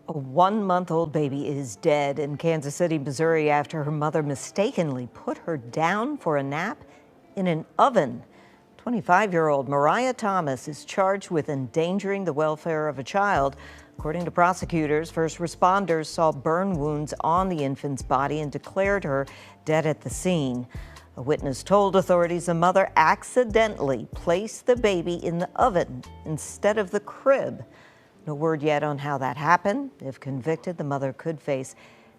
A 1-month-old baby is dead in Kansas City, Missouri, after her mother mistakenly put her down for a nap in an oven. 25-year-old Mariah Thomas is charged with endangering the welfare of a child. According to prosecutors, first responders saw burn wounds on the infant's body and declared her dead at the scene. A witness told authorities the mother accidentally placed the baby in the oven instead of the crib. No word yet on how that happened. If convicted, the mother could face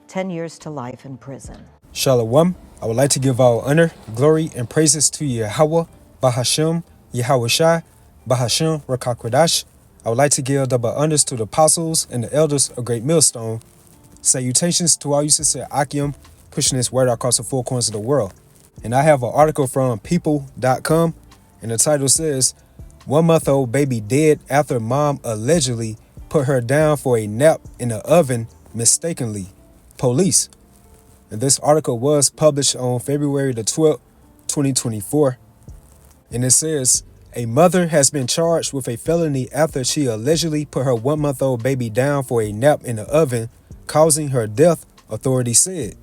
10 years to life in prison. Shalom. I would like to give all honor, glory, and praises to Yahweh, Bahashem, Yahweh Shai, Bahashem, Rakakwadash. I would like to give double honors to the apostles and the elders of Great Millstone. Salutations to all you sincere Akim, pushing this word across the four corners of the world. And I have an article from people.com, and the title says, 1-month-old baby dead after mom allegedly put her down for a nap in the oven mistakenly. Police. And this article was published on February the 12th, 2024. And it says, a mother has been charged with a felony after she allegedly put her 1-month-old baby down for a nap in the oven, causing her death, authorities said.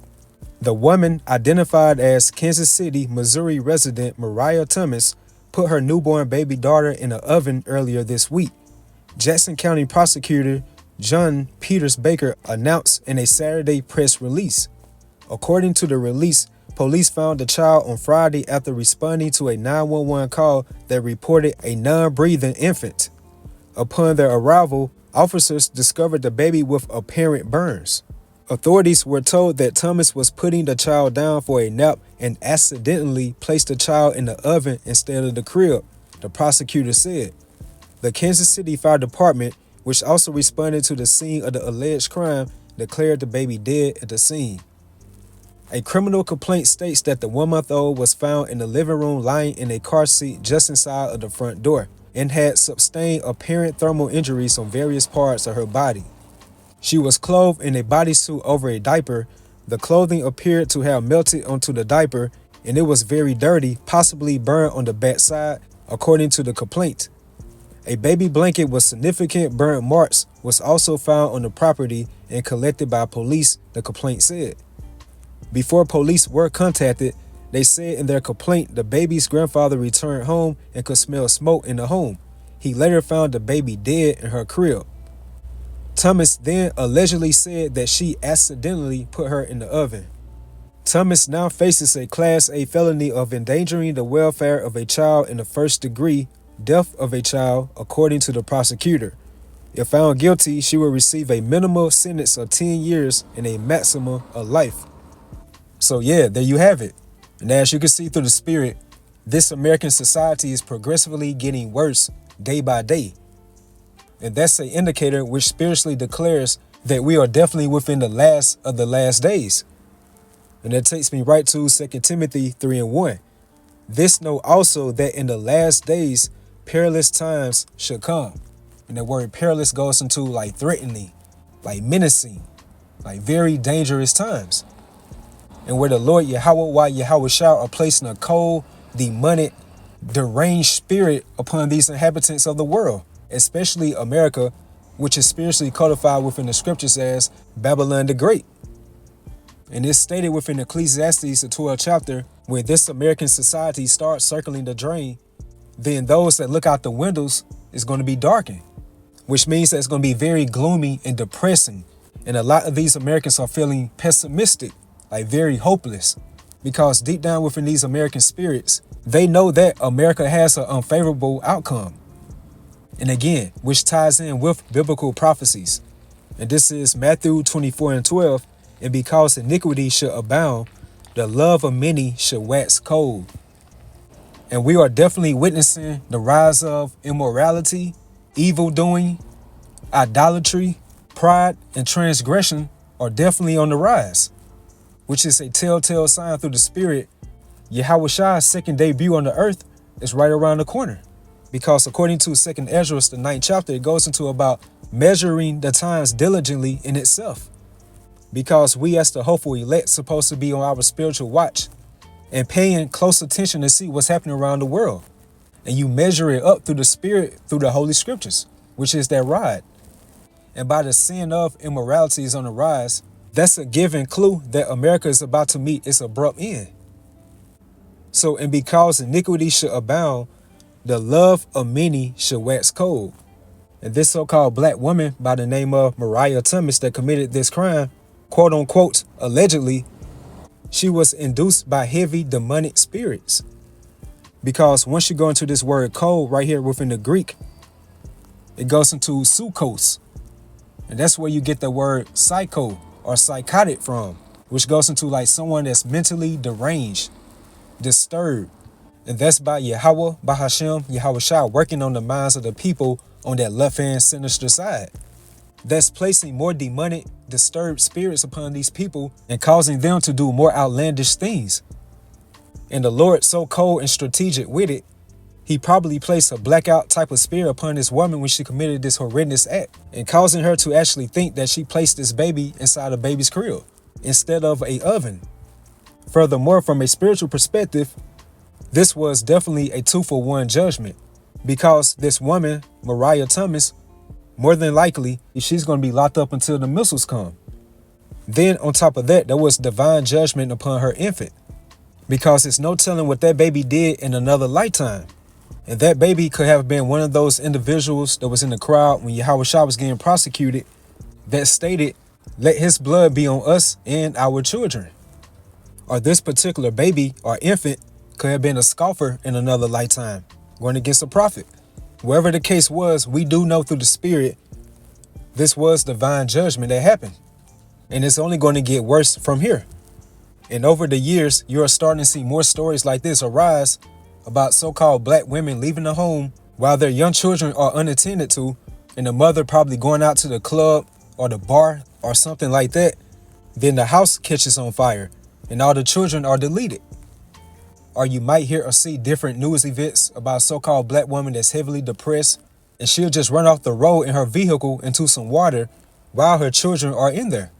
The woman, identified as Kansas City, Missouri resident Mariah Thomas, put her newborn baby daughter in an oven earlier this week. Jackson County prosecutor John Peters Baker announced in a Saturday press release. According to the release, police found the child on Friday after responding to a 911 call that reported a non-breathing infant. Upon their arrival, officers discovered the baby with apparent burns. Authorities were told that Thomas was putting the child down for a nap and accidentally placed the child in the oven instead of the crib, the prosecutor said. The Kansas City Fire Department, which also responded to the scene of the alleged crime, declared the baby dead at the scene. A criminal complaint states that the 1-month-old was found in the living room lying in a car seat just inside of the front door and had sustained apparent thermal injuries on various parts of her body. She was clothed in a bodysuit over a diaper. The clothing appeared to have melted onto the diaper, and it was very dirty, possibly burned on the backside, according to the complaint. A baby blanket with significant burnt marks was also found on the property and collected by police, the complaint said. Before police were contacted, they said in their complaint the baby's grandfather returned home and could smell smoke in the home. He later found the baby dead in her crib. Thomas then allegedly said that she accidentally put her in the oven. Thomas now faces a Class A felony of endangering the welfare of a child in the first degree, death of a child, according to the prosecutor. If found guilty, she will receive a minimal sentence of 10 years and a maximum of life. So yeah, there you have it. And as you can see through the spirit, this American society is progressively getting worse day by day. And that's an indicator which spiritually declares that we are definitely within the last of the last days. And that takes me right to 2 Timothy 3:1. This know also that in the last days, perilous times should come. And the word perilous goes into like threatening, like menacing, like very dangerous times. And where the Lord Yahweh Shai are placing a cold, demonic, deranged spirit upon these inhabitants of the world, especially America, which is spiritually codified within the scriptures as Babylon the Great. And it's stated within Ecclesiastes, the 12th chapter, when this American society starts circling the drain, then those that look out the windows is going to be darkened, which means that it's going to be very gloomy and depressing. And a lot of these Americans are feeling pessimistic, like very hopeless, because deep down within these American spirits, they know that America has an unfavorable outcome. And again, which ties in with biblical prophecies. And this is Matthew 24:12. And because iniquity should abound, the love of many should wax cold. And we are definitely witnessing the rise of immorality, evil doing, idolatry, pride, and transgression are definitely on the rise, which is a telltale sign through the spirit. Yahweh Shai's second debut on the earth is right around the corner. Because according to 2 Ezra, the 9th chapter, it goes into about measuring the times diligently in itself. Because we as the hopeful elect supposed to be on our spiritual watch and paying close attention to see what's happening around the world. And you measure it up through the spirit, through the Holy Scriptures, which is that rod. and by the sin of immorality is on the rise, that's a given clue that America is about to meet its abrupt end. So, and because iniquity should abound, the love of many should wax cold. And this so-called black woman by the name of Mariah Thomas that committed this crime, quote unquote, allegedly, she was induced by heavy demonic spirits. Because once you go into this word cold right here within the Greek, it goes into psychos. And that's where you get the word psycho or psychotic from, which goes into like someone that's mentally deranged, disturbed. And that's by Yahweh, by Hashem, Yahushua working on the minds of the people on that left-hand sinister side. That's placing more demonic, disturbed spirits upon these people and causing them to do more outlandish things. And the Lord, so cold and strategic with it, he probably placed a blackout type of spirit upon this woman when she committed this horrendous act and causing her to actually think that she placed this baby inside a baby's crib instead of an oven. Furthermore, from a spiritual perspective, this was definitely a 2-for-1 judgment because this woman, Mariah Thomas, more than likely, she's going to be locked up until the missiles come. Then on top of that, there was divine judgment upon her infant because it's no telling what that baby did in another lifetime. And that baby could have been one of those individuals that was in the crowd when Yahushua was getting prosecuted that stated, "Let his blood be on us and our children." Or this particular baby or infant could have been a scoffer in another lifetime, going against a prophet. Wherever the case was, we do know through the Spirit, this was divine judgment that happened. And it's only going to get worse from here. And over the years, you're starting to see more stories like this arise about so-called black women leaving the home while their young children are unattended to, and the mother probably going out to the club or the bar or something like that. Then the house catches on fire and all the children are deleted. Or you might hear or see different news events about a so-called black woman that's heavily depressed and she'll just run off the road in her vehicle into some water while her children are in there.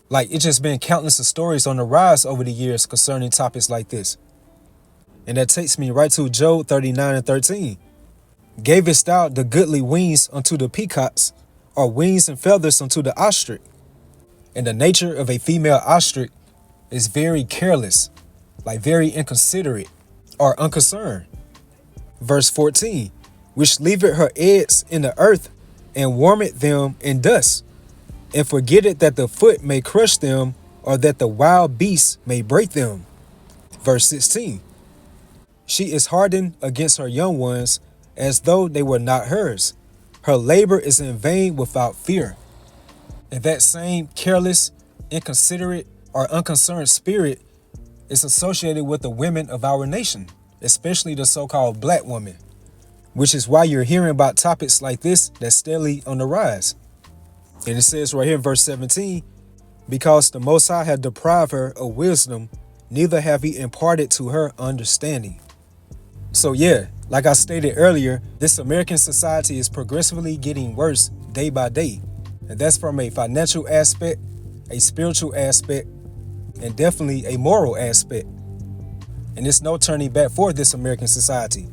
Like, it's just been countless of stories on the rise over the years concerning topics like this. And that takes me right to Job 39:13. Gavest thou the goodly wings unto the peacocks, or wings and feathers unto the ostrich? And the nature of a female ostrich is very careless, like very inconsiderate or unconcerned. Verse 14, which leaveth her eggs in the earth and warmeth them in dust, and forgetteth that the foot may crush them, or that the wild beasts may break them. Verse 16, she is hardened against her young ones as though they were not hers. Her labor is in vain without fear. And that same careless, inconsiderate, or unconcerned spirit is associated with the women of our nation, especially the so-called black woman, which is why you're hearing about topics like this that's steadily on the rise. And it says right here in verse 17, because the Most High had deprived her of wisdom, neither have he imparted to her understanding. So yeah, like I stated earlier, this American society is progressively getting worse day by day. And that's from a financial aspect, a spiritual aspect, and definitely a moral aspect. And there's no turning back for this American society.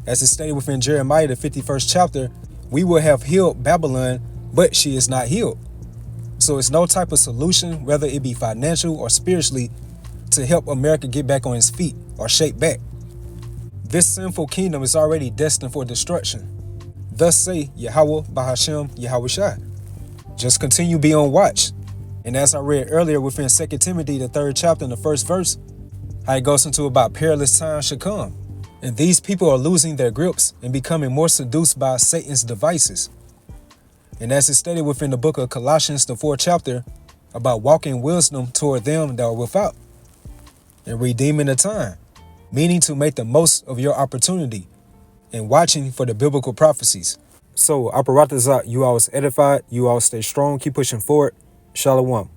As it stated within Jeremiah, the 51st chapter, we will have healed Babylon, but she is not healed. So it's no type of solution, whether it be financial or spiritually, to help America get back on its feet or shape back. This sinful kingdom is already destined for destruction. Thus say Yahweh, Bahashem, Yahushua. Just continue be on watch. And as I read earlier within 2 Timothy, the 3rd chapter and the 1st verse, how it goes into about perilous times should come. And these people are losing their grips and becoming more seduced by Satan's devices. And as it's stated within the book of Colossians, the 4th chapter, about walking wisdom toward them that are without and redeeming the time, meaning to make the most of your opportunity and watching for the biblical prophecies. So, Aparatazat, you all was edified, you all stay strong, keep pushing forward. Shalom.